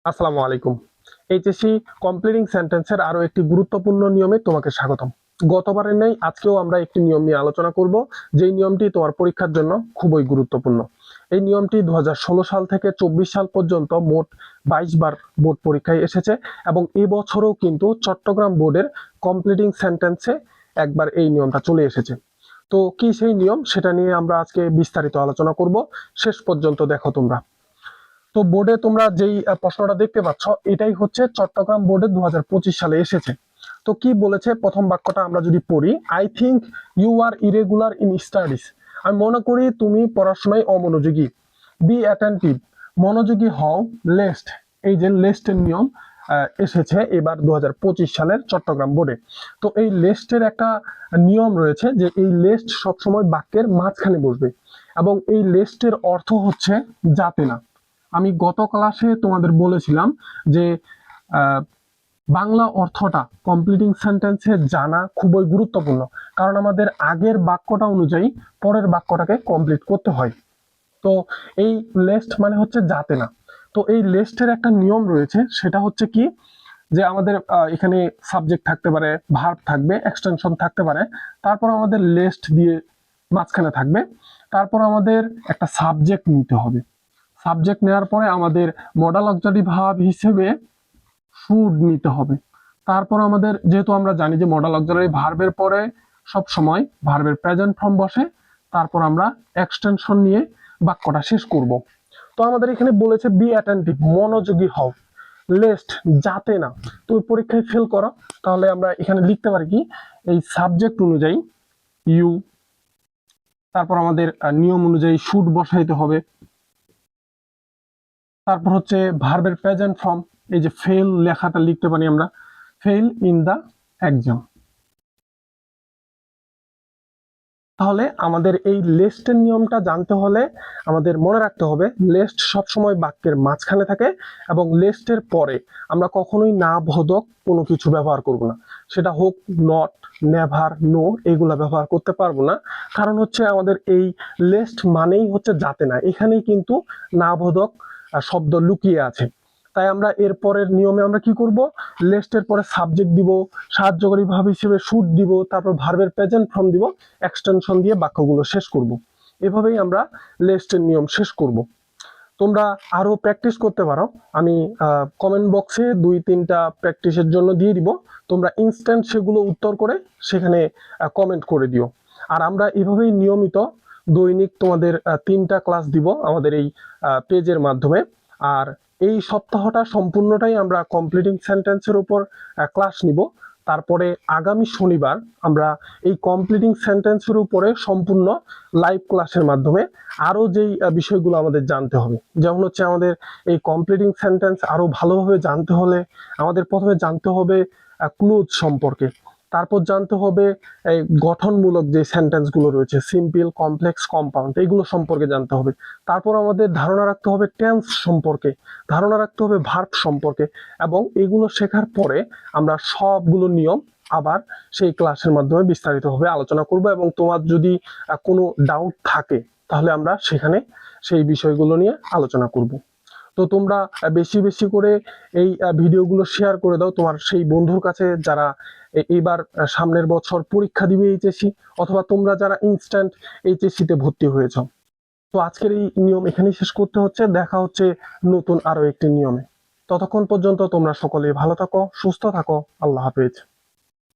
আসসালামু আলাইকুম। HSC completing সেন্টেন্সের আরো একটি গুরুত্বপূর্ণ নিয়মে তোমাকে স্বাগতম। গতবারের ন্যায় আজকেও আমরা একটি নিয়ম নিয়ে আলোচনা করব, যেই নিয়মটি তোমার পরীক্ষার জন্য খুবই গুরুত্বপূর্ণ। এই নিয়মটি 2016 সাল থেকে 24 সাল পর্যন্ত মোট 22 বার বোর্ড পরীক্ষায় এসেছে এবং এবছরও কিন্তু চট্টগ্রাম বোর্ডের কমপ্লিটিং সেন্টেন্সে একবার এই নিয়মটা চলে এসেছে। তো কি সেই নিয়ম, সেটা নিয়ে আমরা আজকে বিস্তারিত আলোচনা করব। শেষ পর্যন্ত দেখো তোমরা। তো বোর্ডে তোমরা যেই প্রশ্নটা দেখতে পাচ্ছ, এটাই হচ্ছে চট্টগ্রাম বোর্ডে 2025 সালে এসেছে। তো কি বলেছে, প্রথম বাক্যটা আমরা যদি পড়ি, I think you are irregular in studies. আমি মনে করি তুমি পড়াশোনায় অমনোযোগী। বি অ্যাটেন্টিভ, মনোযোগী হও। লেস্ট, এই যে লেস্টের নিয়ম এসেছে এবার 2025 সালের চট্টগ্রাম বোর্ডে। তো এই লেস্টের একটা নিয়ম রয়েছে যে এই লেস্ট সবসময় বাক্যের মাঝখানে বসবে এবং এই লেস্টের অর্থ হচ্ছে যাতে না। আমি গত ক্লাসে তোমাদের বলেছিলাম যে বাংলা অর্থটা কমপ্লিটিং সেন্টেন্সে জানা খুবই গুরুত্বপূর্ণ, কারণ আমাদের আগের বাক্যটা অনুযায়ী পরের বাক্যটাকে কমপ্লিট করতে হয়। তো এই লেস্ট মানে হচ্ছে যাতে না। তো এই লেস্টের একটা নিয়ম রয়েছে, সেটা হচ্ছে কি, যে আমাদের এখানে সাবজেক্ট থাকতে পারে, ভার্ব থাকবে, এক্সটেনশন থাকতে পারে, তারপর আমাদের লেস্ট দিয়ে মাঝখানে থাকবে, তারপর আমাদের একটা সাবজেক্ট নিতে হবে। সাবজেক্ট নেওয়ার পরে আমাদের মডাল অক্সিলারি ভার্ব হিসেবে শুড নিতে হবে। তারপর আমাদের, যেহেতু আমরা জানি যে মডাল অক্সিলারি ভার্বের পরে সব সময় ভার্বের প্রেজেন্ট ফর্ম বসে, তারপর আমরা এক্সটেনশন নিয়ে বাক্যটা শেষ করব। তো আমাদের এখানে বলেছে বি অ্যাটেন্টিভ, মনোযোগী হও। লেস্ট, যাতে না তুমি পরীক্ষায় ফেল করো, তাহলে আমরা এখানে লিখতে পারি কি, এই সাবজেক্ট অনুযায়ী ইউ, তারপর আমাদের নিয়ম অনুযায়ী শুড বসাইতে হবে। তারপর হচ্ছে ভার্বের প্রেজেন্ট ফর্ম, এই যে ফেল লেখাটা লিখতে পারি আমরা, ফেল ইন দা এক্সাম। তাহলে আমাদের এই লেস্টের নিয়মটা জানতে হলে আমাদের মনে রাখতে হবে লেস্ট সবসময় বাক্যের মাঝখানে থাকে এবং লেস্টের পরে আমরা কখনোই না বোধক কোনো কিছু ব্যবহার করব না। সেটা হোক নট, নেভার, নো, এগুলা ব্যবহার করতে পারবো না। কারণ হচ্ছে আমাদের এই লেস্ট মানেই হচ্ছে যাতে না, এখানেই কিন্তু না বোধক শব্দ লুকিয়ে আছে। তাই আমরা এর পরের নিয়মে আমরা কি করব, লেস্টের পরে সাবজেক্ট দিব, সাহায্যকারী ভাব হিসেবে শুড দিব, তারপর ভার্বের প্রেজেন্ট ফর্ম দিব, এক্সটেনশন দিয়ে বাক্যগুলো শেষ করব। এভাবেই আমরা লেস্টের নিয়ম শেষ করব। তোমরা আরো প্র্যাকটিস করতে পারো, আমি কমেন্ট বক্সে 2-3টা প্র্যাকটিসের জন্য দিয়ে দিব। তোমরা ইনস্ট্যান্ট সেগুলো উত্তর করে সেখানে কমেন্ট করে দিও। আর আমরা এভাবেই নিয়মিত দৈনিক তোমাদের 3টা ক্লাস দিব আমাদের এই পেজের মাধ্যমে। আর এই সপ্তাহটা সম্পূর্ণটাই আমরা কমপ্লিটিং সেন্টেন্সের উপর ক্লাস নিব। তারপরে আগামী শনিবার আমরা এই কমপ্লিটিং সেন্টেন্সের উপরে সম্পূর্ণ লাইভ ক্লাসের মাধ্যমে আরো যেই বিষয়গুলো আমাদের জানতে হবে, যেমন হচ্ছে আমাদের এই কমপ্লিটিং সেন্টেন্স আরো ভালোভাবে জানতে হলে আমাদের প্রথমে জানতে হবে ক্লোজ সম্পর্কে, তারপর জানতে হবে এই গঠনমূলক যে সেন্টেন্স গুলো রয়েছে, সিম্পল, কমপ্লেক্স, কম্পাউন্ড, এগুলো সম্পর্কে জানতে হবে। তারপর আমাদের ধারণা রাখতে হবে টেন্স সম্পর্কে, ধারণা রাখতে হবে ভার্ব সম্পর্কে। এবং এগুলো শেখার পরে আমরা সবগুলো নিয়ম আবার সেই ক্লাসের মাধ্যমে বিস্তারিতভাবে আলোচনা করব এবং তোমার যদি কোনো ডাউট থাকে তাহলে আমরা সেখানে সেই বিষয়গুলো নিয়ে আলোচনা করব। তো তোমরা বেশি বেশি করে এই ভিডিওগুলো শেয়ার করে দাও তোমার সেই বন্ধুর কাছে যারা এইবার সামনের বছর পরীক্ষা দিবে এইচএসসি, অথবা তোমরা যারা ইনস্ট্যান্ট এইচএসসি তে ভর্তি হয়েছ। তো আজকের এই নিয়ম এখানেই শেষ করতে হচ্ছে, দেখা হচ্ছে নতুন আরো একটি নিয়মে। ততক্ষণ পর্যন্ত তোমরা সকলে ভালো থাকো, সুস্থ থাকো। আল্লাহ হাফেজ।